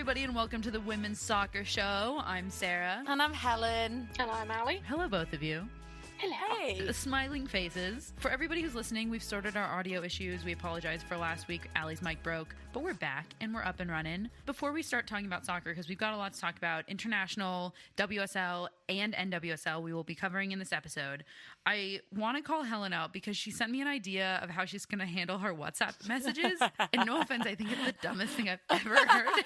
everybody, and welcome to the Women's Soccer Show. I'm Sarah. And I'm Helen. And I'm Allie. Hello, both of you. Hello. Hey. Smiling faces. For everybody who's listening, we've sorted our audio issues. We apologize for last week. Allie's mic broke, but we're back and we're up and running. Before we start talking about soccer, because we've got a lot to talk about, international, WSL, and NWSL we will be covering in this episode, I want to call Helen out because she sent me an idea of how she's going to handle her WhatsApp messages. And no offense, I think it's the dumbest thing I've ever heard.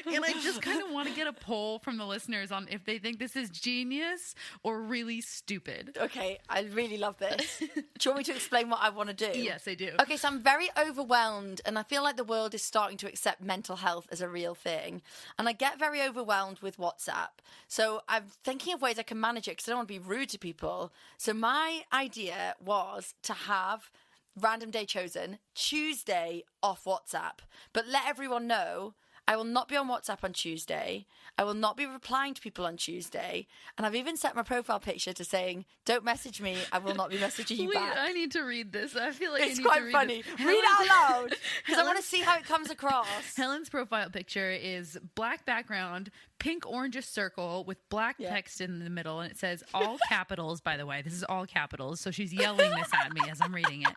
And I just kind of want to get a poll from the listeners on if they think this is genius or really stupid. Okay, I really love this. Do you want me to explain what I want to do? Yes, I do. Okay, so I'm very overwhelmed, and I feel like the world is starting to accept mental health as a real thing. And I get very overwhelmed with WhatsApp. So I'm thinking of ways I can manage it because I don't want to be rude to people. So my idea was to have random day chosen, Tuesday off WhatsApp, but let everyone know I will not be on WhatsApp on Tuesday. I will not be replying to people on Tuesday. And I've even set my profile picture to saying, don't message me. I will not be messaging you back. I need to read this. I feel like it's quite funny. Read it out loud because I want to see how it comes across. Helen's profile picture is black background, pink orangish circle with black text in the middle. And it says all capitals, by the way. This is all capitals. So she's yelling this at me as I'm reading it.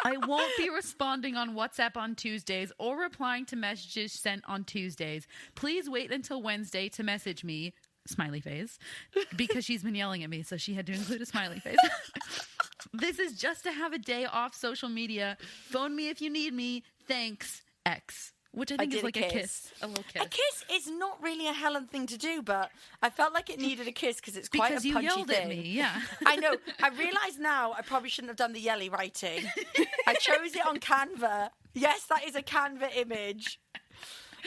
I won't be responding on WhatsApp on Tuesdays or replying to messages sent on Tuesdays. Please wait until Wednesday to message me, smiley face, because she's been yelling at me, so she had to include a smiley face. This is just to have a day off social media. Phone me if you need me. Thanks, X. Which I think is like a kiss. A little kiss. A kiss is not really a Helen thing to do, but I felt like it needed a kiss because it's quite a punchy thing. Because you yelled at me, yeah. I know. I realise now I probably shouldn't have done the yelly writing. I chose it on Canva. Yes, that is a Canva image.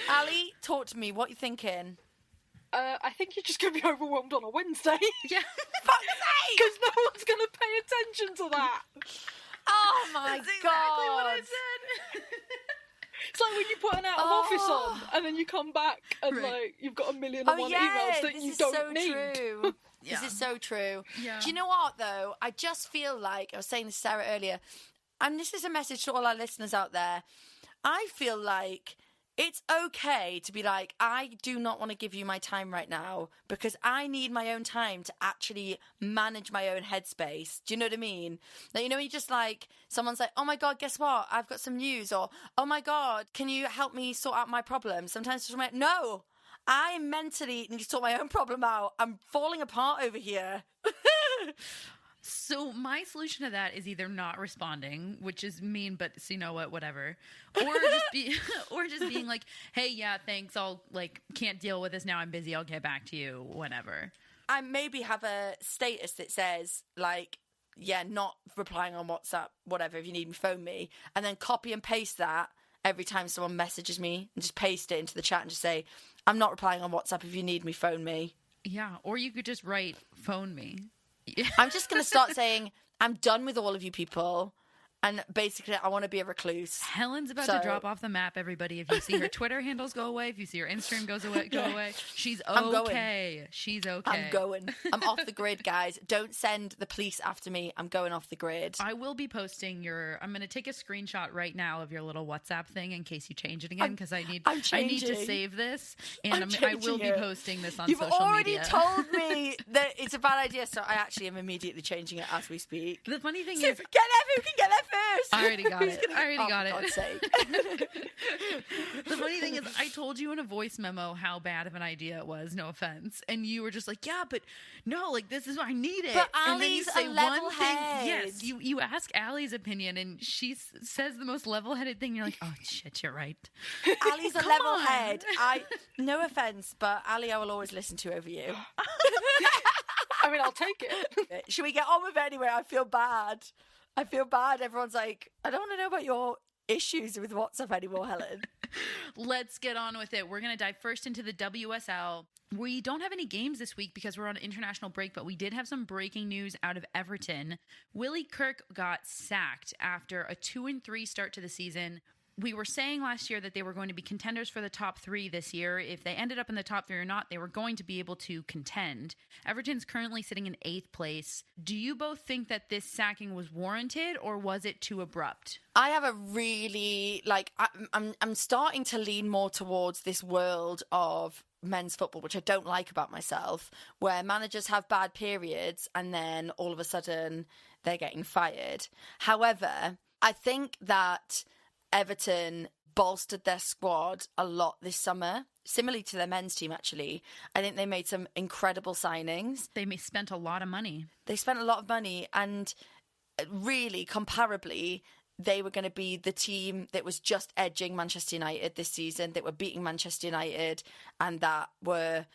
Allie, talk to me. What are you thinking? I think you're just going to be overwhelmed on a Wednesday. Yeah. Fuck's sake! Because no one's going to pay attention to that. Oh my God. That's exactly what I said. It's like when you put an out of office on and then you come back and like you've got a million and one emails that you don't need. True. This is so true. Yeah. Do you know what though? I just feel like, I was saying this to Sarah earlier, and this is a message to all our listeners out there. I feel like it's okay to be like, I do not want to give you my time right now because I need my own time to actually manage my own headspace. Do you know what I mean? Like, you know, you just like, someone's like, oh my God, guess what? I've got some news. Or, oh my God, can you help me sort out my problem? Sometimes I'm like, no, I mentally need to sort my own problem out. I'm falling apart over here. So my solution to that is either not responding, which is mean, but so you know what, whatever, or just being like, hey, yeah, thanks. I'll can't deal with this now. I'm busy. I'll get back to you whenever. I maybe have a status that says not replying on WhatsApp, whatever. If you need me, phone me, and then copy and paste that every time someone messages me, and just paste it into the chat and just say, I'm not replying on WhatsApp. If you need me, phone me. Yeah, or you could just write, phone me. I'm just going to start saying, I'm done with all of you people. And basically, I want to be a recluse. Helen's about to drop off the map, everybody. If you see her Twitter handles go away, if you see her Instagram go away, she's okay. She's okay. I'm going. I'm off the grid, guys. Don't send the police after me. I'm going off the grid. I will be posting I'm going to take a screenshot right now of your little WhatsApp thing in case you change it again, because I need to save this. And I will be posting this on social media. You've already told me that it's a bad idea, so I actually am immediately changing it as we speak. The funny thing is... Who can get there first? I already got it. For God's sake. The funny thing is, I told you in a voice memo how bad of an idea it was, no offense. And you were just like, yeah, but no, this is what I need it. But and then you Allie's say a level one head. thing. Yes, you ask Allie's opinion, and she says the most level-headed thing. You're like, oh, shit, you're right. Allie's a level head. No offense, but Allie, I will always listen to over you. I mean, I'll take it. Should we get on with it anyway? I feel bad. Everyone's like, I don't want to know about your issues with WhatsApp anymore, Helen. Let's get on with it. We're going to dive first into the WSL. We don't have any games this week because we're on international break, but we did have some breaking news out of Everton. Willie Kirk got sacked after a 2-3 start to the season. we were saying last year that they were going to be contenders for the top 3 this year. If they ended up in the top 3 or not, they were going to be able to contend. Everton's currently sitting in 8th place. Do you both think that this sacking was warranted, or was it too abrupt? I have a really, I'm starting to lean more towards this world of men's football, which I don't like about myself, where managers have bad periods and then all of a sudden they're getting fired. However, I think that Everton bolstered their squad a lot this summer, similarly to their men's team, actually. I think they made some incredible signings. They spent a lot of money. They spent a lot of money, and really, comparably, they were going to be the team that was just edging Manchester United this season, that were beating Manchester United, and that were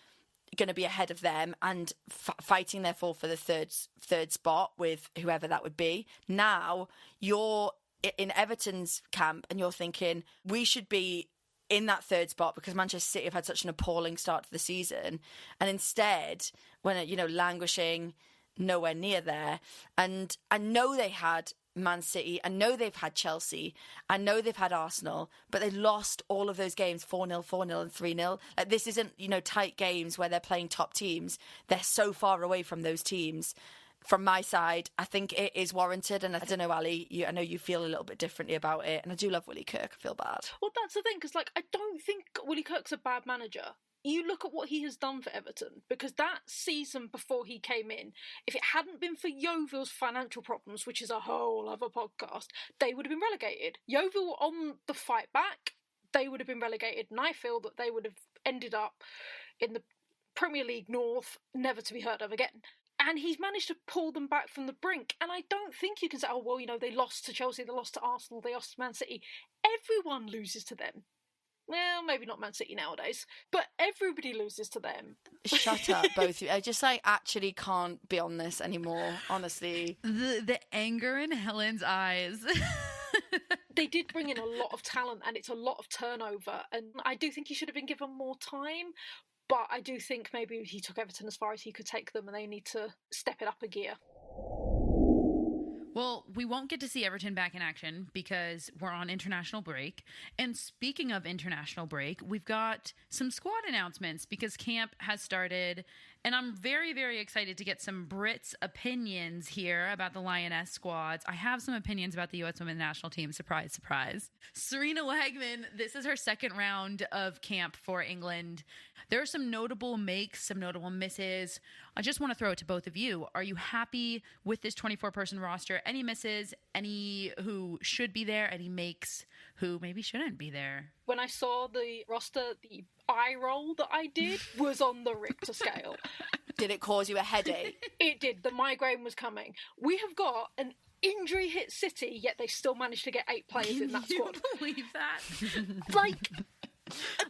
going to be ahead of them and fighting their fall for the third spot with whoever that would be. Now, you're in Everton's camp and you're thinking we should be in that third spot because Manchester City have had such an appalling start to the season, and instead when languishing nowhere near there. And I know they had Man City, I know they've had Chelsea, I know they've had Arsenal, but they lost all of those games 4-0, 4-0 and 3-0. This isn't tight games where they're playing top teams. They're so far away from those teams. From my side, I think it is warranted, and I don't know, Allie, I know you feel a little bit differently about it, and I do love Willie Kirk. I feel bad. Well, that's the thing, because I don't think Willie Kirk's a bad manager. You look at what he has done for Everton, because that season before he came in, if it hadn't been for Yeovil's financial problems, which is a whole other podcast, they would have been relegated. Yeovil were on the fight back, they would have been relegated, and I feel that they would have ended up in the Premier League North, never to be heard of again. And he's managed to pull them back from the brink. And I don't think you can say, oh, well, they lost to Chelsea, they lost to Arsenal, they lost to Man City. Everyone loses to them. Well, maybe not Man City nowadays, but everybody loses to them. Shut up, both of you. I just actually can't be on this anymore, honestly. The anger in Helen's eyes. They did bring in a lot of talent, and it's a lot of turnover. And I do think he should have been given more time. But I do think maybe he took Everton as far as he could take them, and they need to step it up a gear. Well, we won't get to see Everton back in action because we're on international break. And speaking of international break, we've got some squad announcements because camp has started. And I'm very, very excited to get some Brits' opinions here about the Lioness squads. I have some opinions about the US Women's National Team. Surprise, surprise. Serena Wagman, this is her second round of camp for England. There are some notable makes, some notable misses. I just want to throw it to both of you. Are you happy with this 24-person roster? Any misses? Any who should be there? Any makes who maybe shouldn't be there? When I saw the roster, the eye roll that I did was on the Richter scale. Did it cause you a headache? It did. The migraine was coming. We have got an injury-hit City, yet they still managed to get 8 players in that squad. Can you believe that?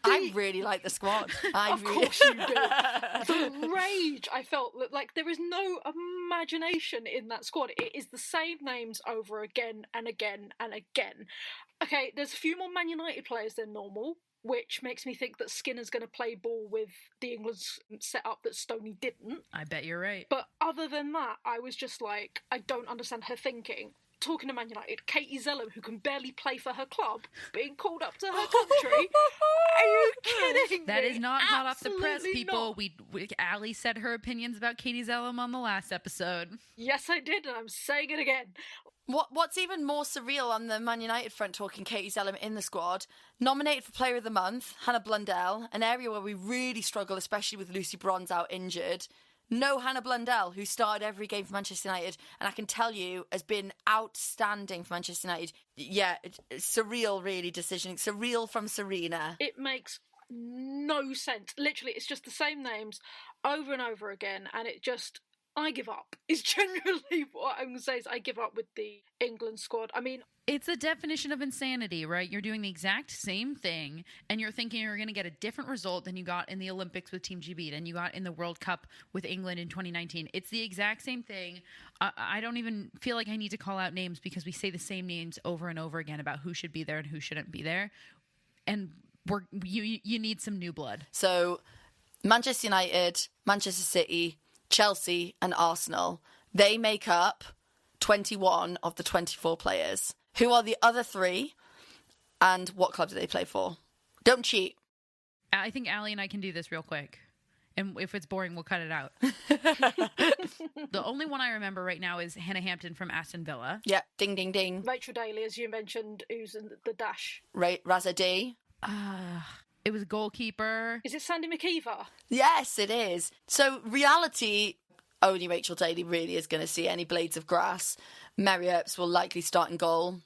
I really like the squad. Of course you do. The rage I felt, there is no imagination in that squad. It is the same names over again and again and again. Okay, there's a few more Man United players than normal, which makes me think that Skinner's going to play ball with the England setup that Stoney didn't. I bet you're right. But other than that, I was just I don't understand her thinking. Talking to Man United, Katie Zellum, who can barely play for her club, being called up to her country. Are you kidding me? That is not hot off the press, Absolutely people. not. Allie said her opinions about Katie Zellum on the last episode. Yes, I did, and I'm saying it again. What's even more surreal on the Man United front, talking Katie Zellum in the squad, nominated for Player of the Month, Hannah Blundell, an area where we really struggle, especially with Lucy Bronze out injured. No Hannah Blundell, who started every game for Manchester United, and I can tell you has been outstanding for Manchester United. Yeah, surreal, really, decision. Surreal from Serena. It makes no sense. Literally, it's just the same names over and over again, and it just... I give up. Is generally what I'm going to say is I give up with the England squad. I mean... It's a definition of insanity, right? You're doing the exact same thing, and you're thinking you're going to get a different result than you got in the Olympics with Team GB, and you got in the World Cup with England in 2019. It's the exact same thing. I don't even feel like I need to call out names because we say the same names over and over again about who should be there and who shouldn't be there. And you need some new blood. So Manchester United, Manchester City, Chelsea and Arsenal, they make up 21 of the 24 players. Who are the other 3? And what club do they play for? Don't cheat. I think Allie and I can do this real quick. And if it's boring, we'll cut it out. The only one I remember right now is Hannah Hampton from Aston Villa. Yeah, ding, ding, ding. Rachel Daly, as you mentioned, who's in the dash. Raza D. It was goalkeeper. Is it Sandy McKeever? Yes, it is. So reality, only Rachel Daly really is going to see any blades of grass. Mary Earps will likely start in goal,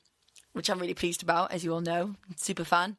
which I'm really pleased about, as you all know. Super fan.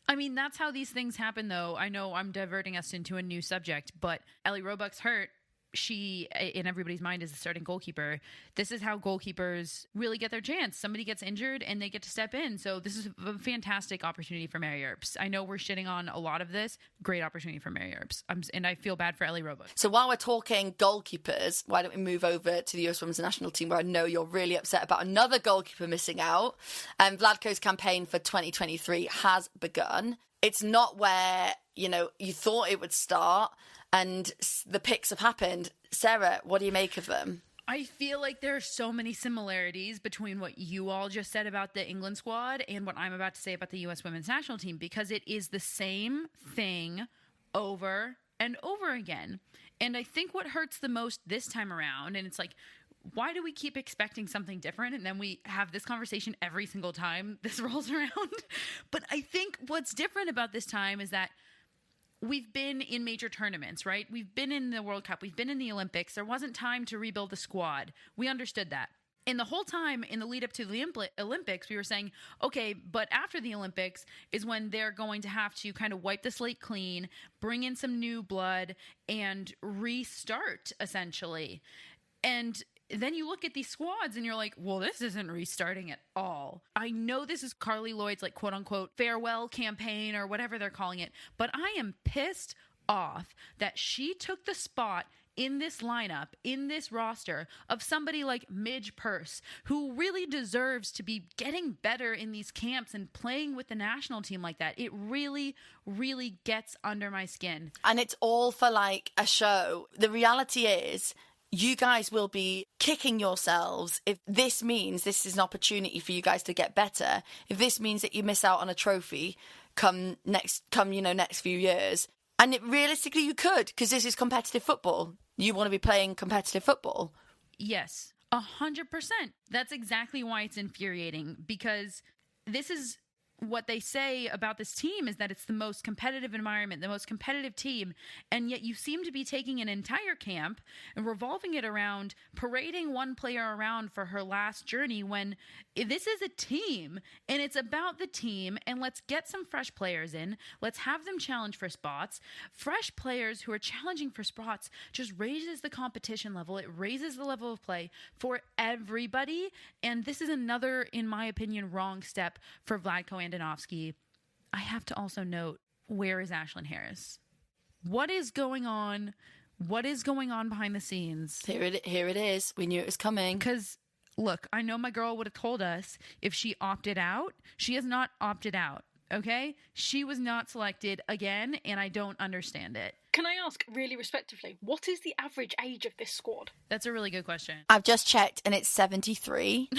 I mean, that's how these things happen, though. I know I'm diverting us into a new subject, but Ellie Roebuck's hurt. She, in everybody's mind, is the starting goalkeeper. This is how goalkeepers really get their chance. Somebody gets injured and they get to step in. So this is a fantastic opportunity for Mary Earps. I know we're shitting on a lot of this. Great opportunity for Mary Earps. And I feel bad for Ellie Roebuck. So while we're talking goalkeepers, why don't we move over to the US Women's National Team, where I know you're really upset about another goalkeeper missing out. Vlatko's campaign for 2023 has begun. It's not where, you thought it would start, and the picks have happened. Sarah, what do you make of them? I feel like there are so many similarities between what you all just said about the England squad and what I'm about to say about the U.S. Women's National Team, because it is the same thing over and over again. And I think what hurts the most this time around, and it's like, why do we keep expecting something different? And then we have this conversation every single time this rolls around. But I think what's different about this time is that we've been in major tournaments, right? We've been in the World Cup. We've been in the Olympics. There wasn't time to rebuild the squad. We understood that. And the whole time in the lead up to the Olympics, we were saying, okay, but after the Olympics is when they're going to have to kind of wipe the slate clean, bring in some new blood, and restart, essentially. And then you look at these squads and you're like, well, this isn't restarting at all. I know this is Carly Lloyd's, like, quote unquote farewell campaign or whatever they're calling it, but I am pissed off that she took the spot in this lineup, in this roster, of somebody like Midge Purse, who really deserves to be getting better in these camps and playing with the national team like that. It really, really gets under my skin. And it's all for like a show. The reality is, you guys will be kicking yourselves if this means this is an opportunity for you guys to get better. If this means that you miss out on a trophy come next few years. And realistically you could, because this is competitive football. You want to be playing competitive football. Yes, 100%. That's exactly why it's infuriating, because this is what they say about this team, is that it's the most competitive environment, the most competitive team, and yet you seem to be taking an entire camp and revolving it around parading one player around for her last journey, when this is a team and it's about the team. And let's get some fresh players in. Let's have them challenge for spots. Fresh players who are challenging for spots just raises the competition level. It raises the level of play for everybody. And this is another, in my opinion, wrong step for Vlatko Andonovski. I have to also note, where is Ashlyn Harris? What is going on? What is going on behind the scenes? Here it is. We knew it was coming. Because, look, I know my girl would have told us if she opted out. She has not opted out, okay? She was not selected again, and I don't understand it. Can I ask, really respectively, what is the average age of this squad? That's a really good question. I've just checked, and it's 73.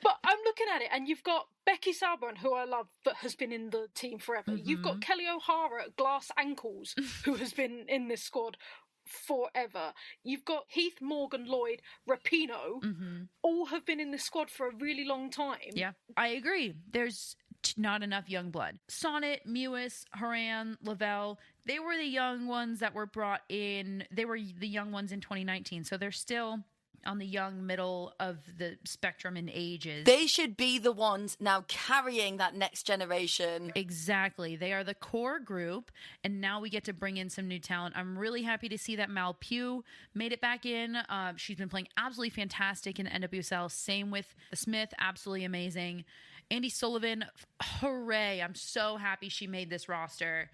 But I'm looking at it, and you've got Becky Sauerbrunn, who I love, but has been in the team forever. Mm-hmm. You've got Kelly O'Hara, glass ankles, who has been in this squad forever. You've got Heath, Morgan, Lloyd, Rapinoe, all have been in this squad for a really long time. Yeah, I agree. There's not enough young blood. Sonnet, Mewis, Horan, Lavelle, they were the young ones that were brought in. They were the young ones in 2019, so they're still on the young middle of the spectrum in ages. They should be the ones now carrying that next generation. Exactly. They are the core group, and now we get to bring in some new talent. I'm really happy to see that Mal Pugh made it back in. She's been playing absolutely fantastic in NWSL. Same with Smith, absolutely amazing. Andy Sullivan, hooray. I'm so happy she made this roster.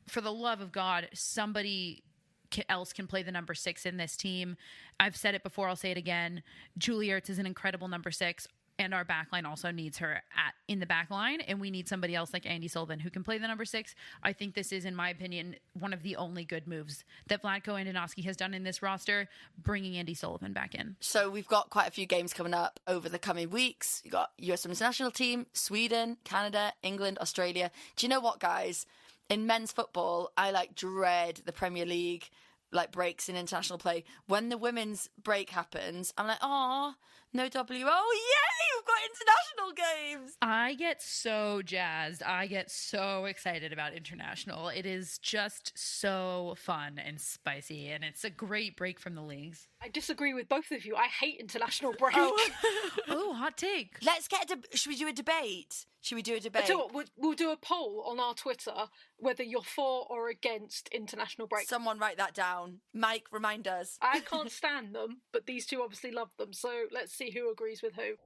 For the love of God, somebody else can play the number 6 in this team. I've said it before, I'll say it again. Julie Ertz is an incredible number 6. And our back line also needs her in the back line. And we need somebody else like Andy Sullivan who can play the number 6. I think this is, in my opinion, one of the only good moves that Vlatko Andonovski has done in this roster, bringing Andy Sullivan back in. So we've got quite a few games coming up over the coming weeks. You've got US Women's National Team, Sweden, Canada, England, Australia. Do you know what, guys? In men's football, I dread the Premier League breaks in international play. When the women's break happens, I'm like, oh, no W. Oh, yay, we've got international games. I get so jazzed. I get so excited about international. It is just so fun and spicy, and it's a great break from the leagues. I disagree with both of you. I hate international break. Oh, hot take. Let's get should we do a debate? Should we do a debate? I tell you what, we'll do a poll on our Twitter whether you're for or against international break. Someone write that down. Mike, remind us. I can't stand them, but these two obviously love them, so let's see who agrees with who.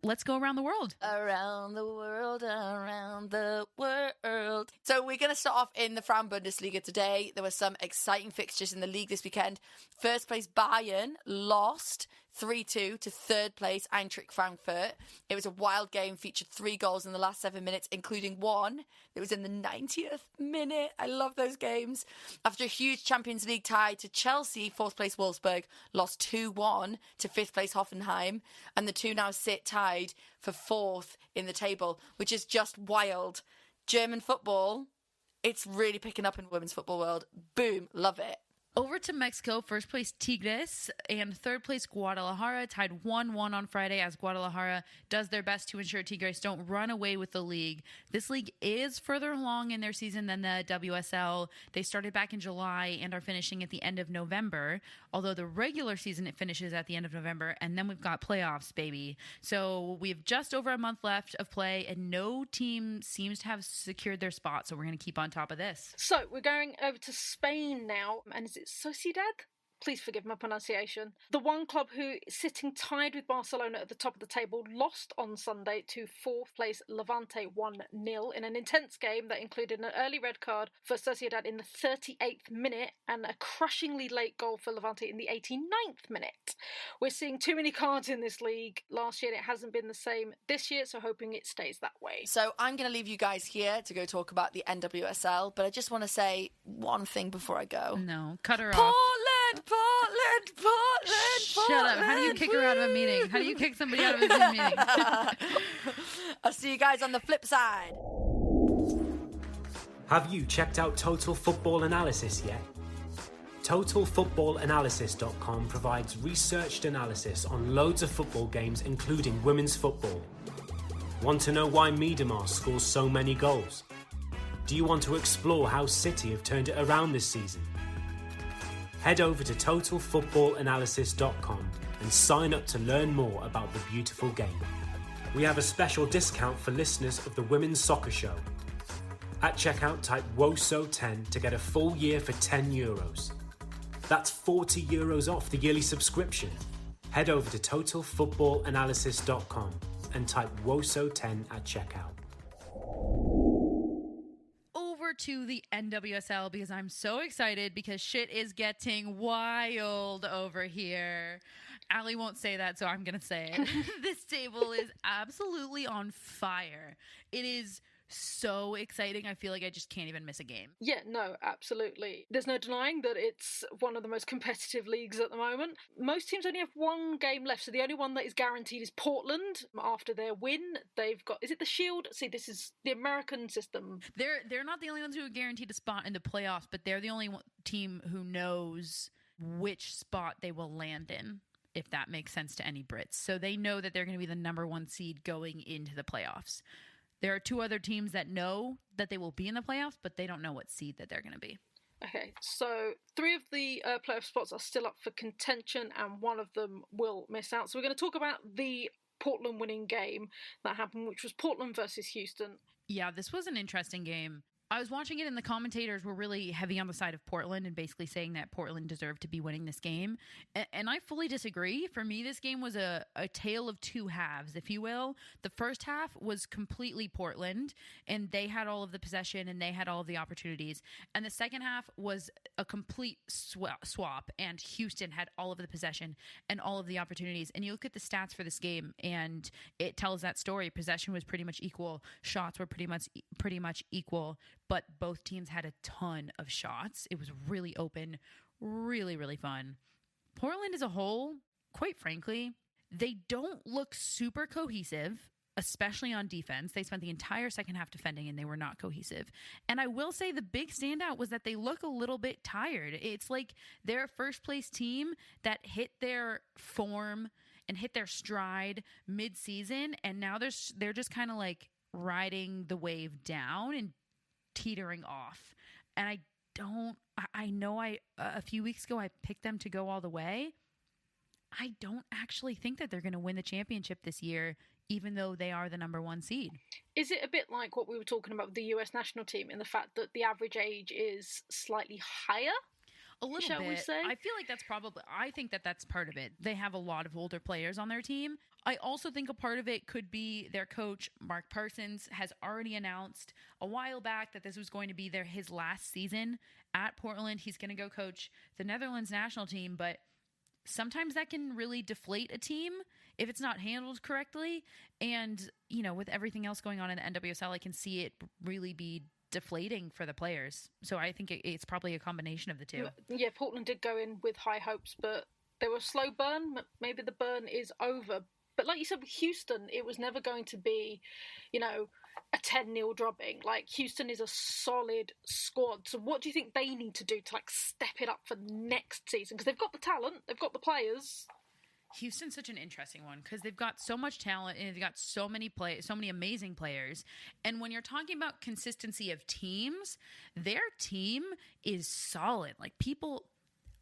Let's go around the world. Around the world, around the world. So we're going to start off in the Frauen Bundesliga today. There were some exciting fixtures in the league this weekend. First place Bayern lost 3-2 to third place Eintracht Frankfurt. It was a wild game, featured 3 goals in the last 7 minutes, including one that was in the 90th minute. I love those games. After a huge Champions League tie to Chelsea, fourth place Wolfsburg lost 2-1 to fifth place Hoffenheim, and the two now sit tied for fourth in the table, which is just wild. German football, it's really picking up in the women's football world. Boom, love it. Over to Mexico, first place Tigres and third place Guadalajara tied 1-1 on Friday as Guadalajara does their best to ensure Tigres don't run away with the league. This league is further along in their season than the WSL. They started back in July and are finishing at the end of November, although the regular season it finishes at the end of November, and then we've got playoffs, baby. So we have just over a month left of play, and no team seems to have secured their spot, so we're going to keep on top of this. So we're going over to Spain now, and is it Sociedad? Please forgive my pronunciation. The one club who is sitting tied with Barcelona at the top of the table lost on Sunday to fourth place Levante 1-0 in an intense game that included an early red card for Sociedad in the 38th minute and a crushingly late goal for Levante in the 89th minute. We're seeing too many cards in this league. Last year it hasn't been the same this year, so hoping it stays that way. So I'm going to leave you guys here to go talk about the NWSL, but I just want to say one thing before I go. No, cut her off. Portland! Shut up. How do you kick her out of a meeting? How do you kick somebody out of a Zoom meeting? I'll see you guys on the flip side. Have you checked out Total Football Analysis yet? TotalFootballAnalysis.com provides researched analysis on loads of football games, including women's football. Want to know why Miedemar scores so many goals? Do you want to explore how City have turned it around this season? Head over to TotalFootballAnalysis.com and sign up to learn more about the beautiful game. We have a special discount for listeners of the Women's Soccer Show. At checkout, type WOSO10 to get a full year for €10. That's €40 off the yearly subscription. Head over to TotalFootballAnalysis.com and type WOSO10 at checkout. To the NWSL because I'm so excited because shit is getting wild over here. Allie won't say that, so I'm going to say it. This table is absolutely on fire. It is so exciting. I feel like I just can't even miss a game. Yeah, no, absolutely. There's no denying that it's one of the most competitive leagues at the moment. Most teams only have one game left, so the only one that is guaranteed is Portland. After their win, they've got, is it the Shield? See, this is the American system. They're not the only ones who are guaranteed a spot in the playoffs, but they're the only team who knows which spot they will land in, if that makes sense to any Brits. So they know that they're going to be the number 1 seed going into the playoffs. There are 2 other teams that know that they will be in the playoffs, but they don't know what seed that they're going to be. Okay, so 3 of the playoff spots are still up for contention and 1 of them will miss out. So we're going to talk about the Portland winning game that happened, which was Portland versus Houston. Yeah, this was an interesting game. I was watching it, and the commentators were really heavy on the side of Portland and basically saying that Portland deserved to be winning this game. And I fully disagree. For me, this game was a tale of two halves, if you will. The first half was completely Portland, and they had all of the possession and they had all of the opportunities. And the second half was a complete swap, and Houston had all of the possession and all of the opportunities. And you look at the stats for this game, and it tells that story. Possession was pretty much equal. Shots were pretty much equal. But both teams had a ton of shots. It was really open, really, really fun. Portland as a whole, quite frankly, they don't look super cohesive, especially on defense. They spent the entire second half defending, and they were not cohesive. And I will say the big standout was that they look a little bit tired. It's like they're a first-place team that hit their form and hit their stride mid-season, and now they're just kind of like riding the wave down and teetering off. And I know a few weeks ago I picked them to go all the way. I don't actually think that they're going to win the championship this year, even though they are the number 1 seed. Is it a bit like what we were talking about with the US national team in the fact that the average age is slightly higher? A little shall bit. We say? I feel like I think that's part of it. They have a lot of older players on their team. I also think a part of it could be their coach, Mark Parsons, has already announced a while back that this was going to be his last season at Portland. He's going to go coach the Netherlands national team, but sometimes that can really deflate a team if it's not handled correctly. And, with everything else going on in the NWSL, I can see it really be deflating for the players. So I think it's probably a combination of the two. Yeah, Portland did go in with high hopes, but they were a slow burn. Maybe the burn is over. But like you said with Houston, it was never going to be, a 10-0 drubbing. Like, Houston is a solid squad. So what do you think they need to do to step it up for next season? Because they've got the talent, they've got the players. Houston's such an interesting one because they've got so much talent and they've got so many amazing players. And when you're talking about consistency of teams, their team is solid. Like, people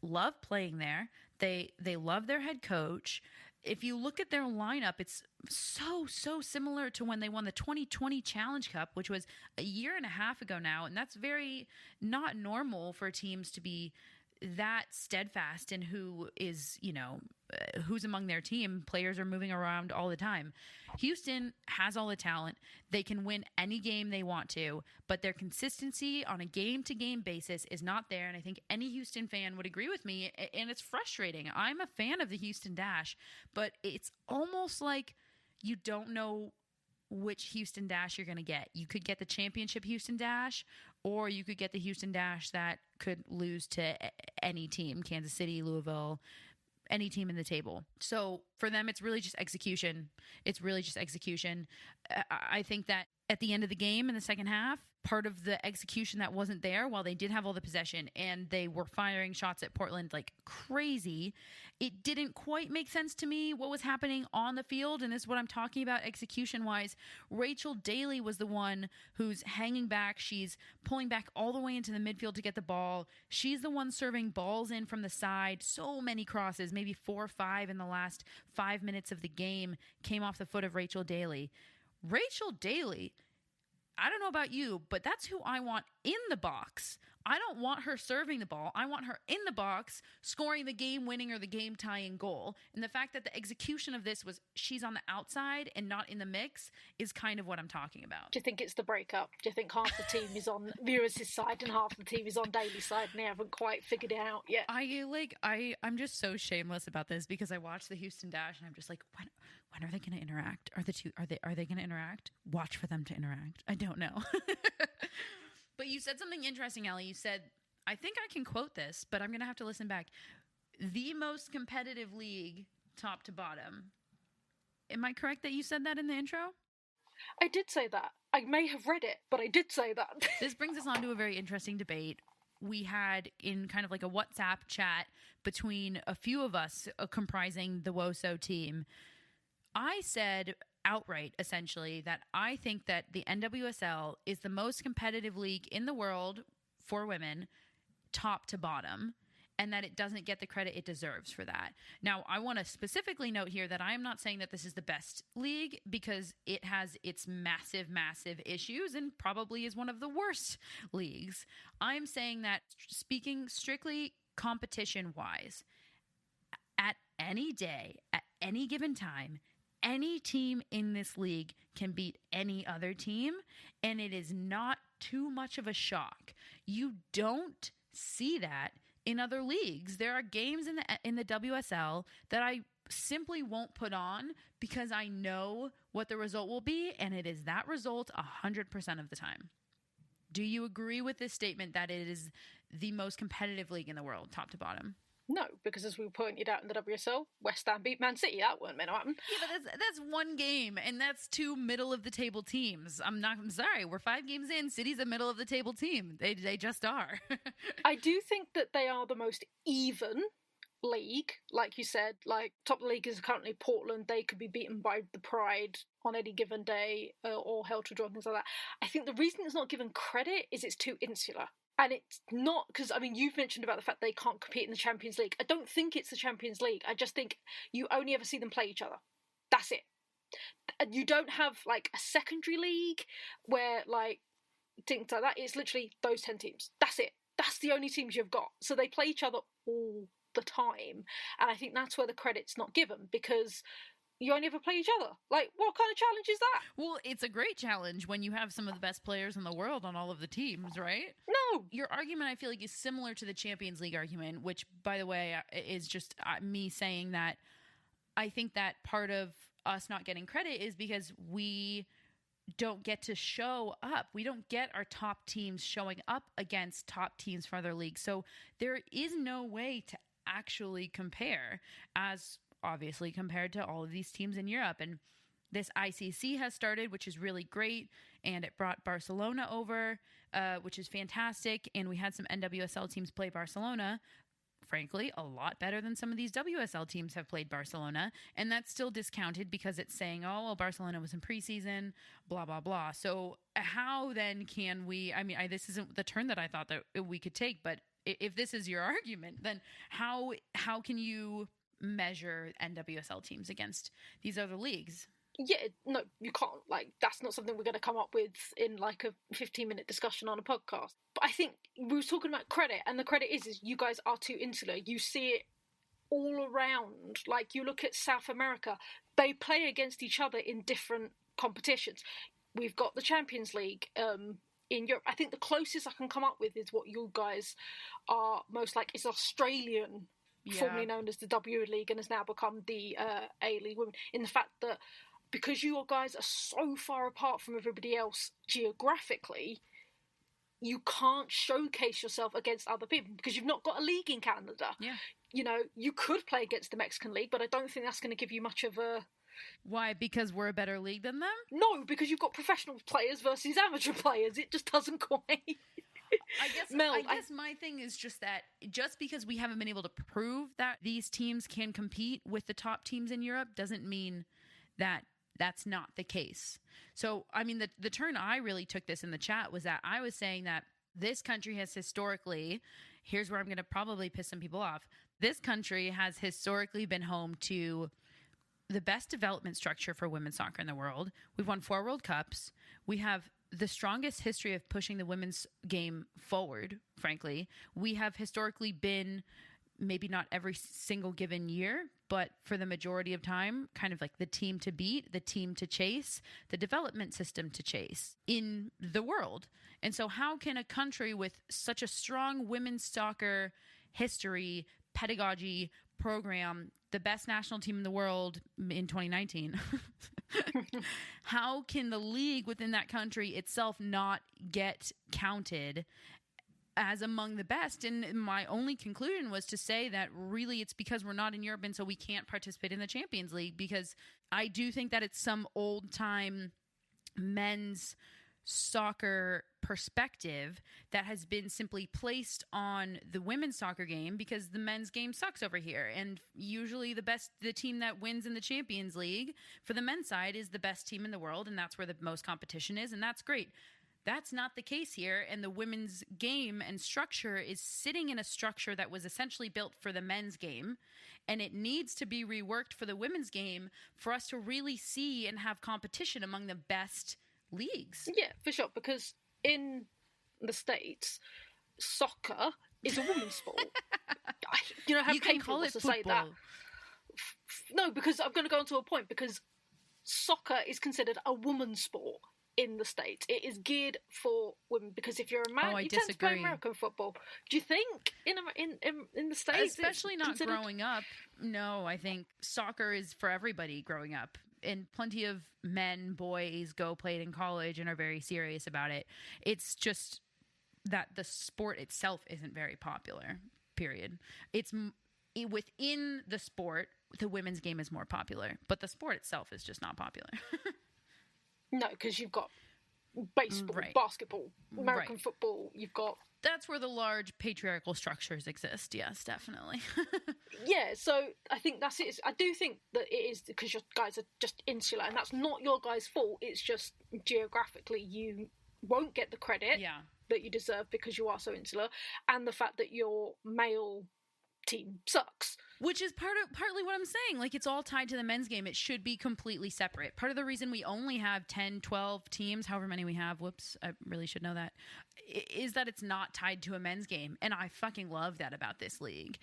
love playing there. They love their head coach. If you look at their lineup, it's so similar to when they won the 2020 Challenge Cup, which was a year and a half ago now. And that's very not normal for teams to be that steadfast in who is, who's among their team. Players are moving around all the time. Houston has all the talent. They can win any game they want to, but their consistency on a game-to-game basis is not there. And I think any Houston fan would agree with me, and it's frustrating. I'm a fan of the Houston Dash, but it's almost like you don't know which Houston Dash you're going to get. You could get the championship Houston Dash, or you could get the Houston Dash that could lose to any team, Kansas City, Louisville, any team in the table. So for them, it's really just execution. I think that at the end of the game in the second half, part of the execution that wasn't there, while they did have all the possession and they were firing shots at Portland like crazy, it didn't quite make sense to me what was happening on the field. And this is what I'm talking about execution-wise. Rachel Daly was the one who's hanging back. She's pulling back all the way into the midfield to get the ball. She's the one serving balls in from the side. So many crosses, maybe 4 or 5 in the last 5 minutes of the game came off the foot of Rachel Daly. Rachel Daly, I don't know about you, but that's who I want in the box. I don't want her serving the ball. I want her in the box, scoring the game-winning or the game-tying goal. And the fact that the execution of this was she's on the outside and not in the mix is kind of what I'm talking about. Do you think it's the breakup? Do you think half the team is on Viewers' side and half the team is on Daly's side and they haven't quite figured it out yet? I'm just so shameless about this because I watched the Houston Dash and I'm just like, when are they going to interact? Are they going to interact? Watch for them to interact. I don't know. But you said something interesting, Allie. You said, I think I can quote this, but I'm going to have to listen back. The most competitive league, top to bottom. Am I correct that you said that in the intro? I did say that. I may have read it, but I did say that. This brings us on to a very interesting debate. We had in kind of like a WhatsApp chat between a few of us comprising the WOSO team. I said outright, essentially, that I think that the NWSL is the most competitive league in the world for women, top to bottom. and that it doesn't get the credit it deserves for that. Now, I want to specifically note here that I am not saying that this is the best league, because it has its massive, massive issues and probably is one of the worst leagues. I'm saying that, speaking strictly competition-wise, at any day, at any given time, any team in this league can beat any other team, and it is not too much of a shock. You don't see that in other leagues. There are games in the WSL that I simply won't put on because I know what the result will be, and it is that result 100% of the time. Do you agree with this statement that it is the most competitive league in the world, top to bottom? No, because as we pointed out in the WSL, West Ham beat Man City. That weren't meant to happen. Yeah, but that's one game, and that's two middle-of-the-table teams. I'm sorry, we're 5 games in. City's a middle-of-the-table team. They just are. I do think that they are the most even league. Like you said, like top of the league is currently Portland. They could be beaten by the Pride on any given day or held to draw and things like that. I think the reason it's not given credit is it's too insular. And it's not, because, I mean, you've mentioned about the fact they can't compete in the Champions League. I don't think it's the Champions League. I just think you only ever see them play each other. That's it. And you don't have, like, a secondary league where, like, things like that. It's literally those 10 teams. That's it. That's the only teams you've got. So they play each other all the time. And I think that's where the credit's not given, because you only ever play each other. Like, what kind of challenge is that? Well, it's a great challenge when you have some of the best players in the world on all of the teams, right? No. Your argument, I feel like, is similar to the Champions League argument, which, by the way, is just me saying that I think that part of us not getting credit is because we don't get to show up. We don't get our top teams showing up against top teams for other leagues. So there is no way to actually compare, as obviously compared to all of these teams in Europe. And this ICC has started, which is really great, and it brought Barcelona over, which is fantastic. And we had some NWSL teams play Barcelona, frankly, a lot better than some of these WSL teams have played Barcelona. And that's still discounted because it's saying, oh, well, Barcelona was in preseason, blah, blah, blah. So how then can we, I mean, this isn't the turn that I thought that we could take, but if this is your argument, then how can you measure NWSL teams against these other leagues? Yeah, no, you can't. Like, that's not something we're going to come up with in like a 15-minute discussion on a podcast. But I think we were talking about credit, and the credit is you guys are too insular. You see it all around. Like, you look at South America, they play against each other in different competitions. We've got the Champions League in Europe. I think the closest I can come up with is what you guys are most like is Australian, formerly known as the W League, and has now become the A League Women, in the fact that because you guys are so far apart from everybody else geographically, you can't showcase yourself against other people because you've not got a league in Canada. Yeah. You know, you could play against the Mexican League, but I don't think that's going to give you much of a... Why? Because we're a better league than them? No, because you've got professional players versus amateur players. It just doesn't quite... I guess my thing is just that just because we haven't been able to prove that these teams can compete with the top teams in Europe doesn't mean that that's not the case. So, I mean, the turn I really took this in the chat was that I was saying that this country has historically, here's where I'm going to probably piss some people off, this country has historically been home to the best development structure for women's soccer in the world. We've won 4 World Cups. We have the strongest history of pushing the women's game forward, frankly. We have historically been, maybe not every single given year, but for the majority of time, kind of like the team to beat, the team to chase, the development system to chase in the world. And so how can a country with such a strong women's soccer history, pedagogy, program, the best national team in the world in 2019, how can the league within that country itself not get counted as among the best? And my only conclusion was to say that really it's because we're not in Europe and so we can't participate in the Champions League, because I do think that it's some old time men's soccer perspective that has been simply placed on the women's soccer game because the men's game sucks over here. And usually the team that wins in the Champions League for the men's side is the best team in the world. And that's where the most competition is. And that's great. That's not the case here. And the women's game and structure is sitting in a structure that was essentially built for the men's game. And it needs to be reworked for the women's game for us to really see and have competition among the best leagues. Yeah, for sure. Because in the States, soccer is a women's sport. You know how painful it was to say that. No, because I'm going to go on to a point, because soccer is considered a woman's sport in the States. It is geared for women, because if you're a man, you tend to play American football. Do you think in the States, especially not growing up? No, I think soccer is for everybody growing up, and plenty of men, boys go play it in college and are very serious about it. It's just that the sport itself isn't very popular, period. It's within the sport, the women's game is more popular, but the sport itself is just not popular. No, because you've got baseball, basketball, American football, you've got... That's where the large patriarchal structures exist, yes, definitely. Yeah, so I think that's it. I do think that it is because your guys are just insular, and that's not your guys' fault. It's just geographically you won't get the credit that you deserve because you are so insular, and the fact that your male team sucks. Which is partly what I'm saying. Like, it's all tied to the men's game. It should be completely separate. Part of the reason we only have 10, 12 teams, however many we have, whoops, I really should know that, is that it's not tied to a men's game. And I fucking love that about this league.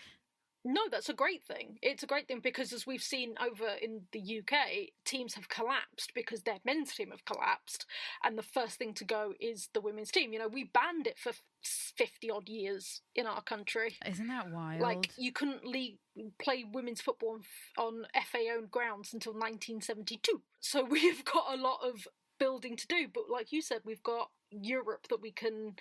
No, that's a great thing. It's a great thing because, as we've seen over in the UK, teams have collapsed because their men's team have collapsed, and the first thing to go is the women's team. You know, we banned it for 50-odd years in our country. Isn't that wild? Like, you couldn't play women's football on FA-owned grounds until 1972. So we've got a lot of building to do, but like you said, we've got Europe that we can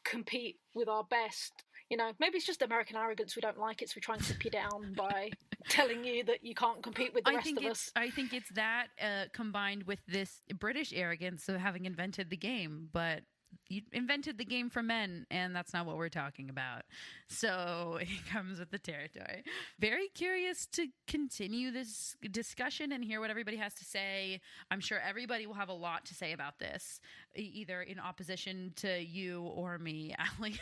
compete with our best. You know, maybe it's just American arrogance we don't like it, so we try and tip you down by telling you that you can't compete with the rest of us. I think it's that combined with this British arrogance of having invented the game, but you invented the game for men, and that's not what we're talking about. So it comes with the territory. Very curious to continue this discussion and hear what everybody has to say. I'm sure everybody will have a lot to say about this, either in opposition to you or me, Allie.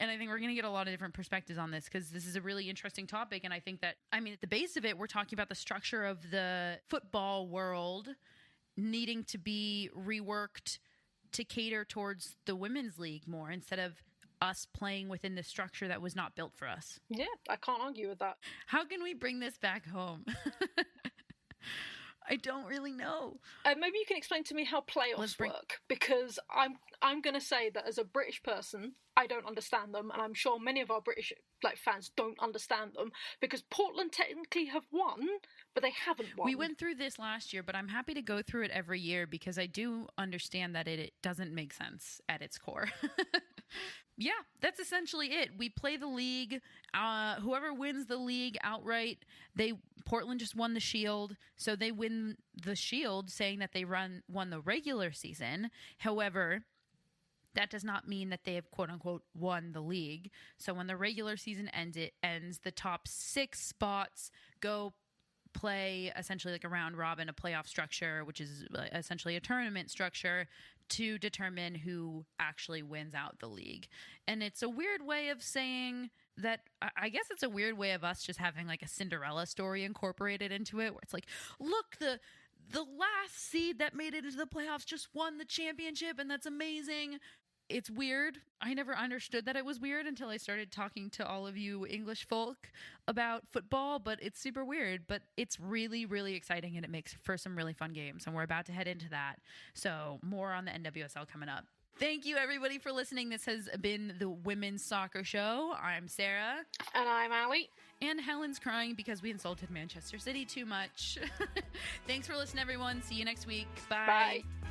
And I think we're going to get a lot of different perspectives on this because this is a really interesting topic. And I think that, I mean, at the base of it, we're talking about the structure of the football world needing to be reworked to cater towards the women's league more instead of us playing within the structure that was not built for us. Yeah, I can't argue with that. How can we bring this back home? I don't really know. Maybe you can explain to me how playoffs work, because I'm going to say that as a British person, I don't understand them, and I'm sure many of our British fans don't understand them, because Portland technically have won, but they haven't won. We went through this last year, but I'm happy to go through it every year because I do understand that it doesn't make sense at its core. Yeah, that's essentially it. We play the league. Whoever wins the league outright, Portland just won the Shield, so they win the Shield, saying that they won the regular season. However, that does not mean that they have quote-unquote won the league. So when the regular season ends, the top 6 spots go play essentially like a round robin, a playoff structure, which is essentially a tournament structure to determine who actually wins out the league. And it's a weird way of saying that, I guess it's a weird way of us just having like a Cinderella story incorporated into it, where it's like, look, the last seed that made it into the playoffs just won the championship, and that's amazing. It's weird. I never understood that it was weird until I started talking to all of you English folk about football, but it's super weird. But it's really, really exciting, and it makes for some really fun games, and we're about to head into that. So more on the NWSL coming up. Thank you, everybody, for listening. This has been the Women's Soccer Show. I'm Sarah. And I'm Allie. And Helen's crying because we insulted Manchester City too much. Thanks for listening, everyone. See you next week. Bye. Bye.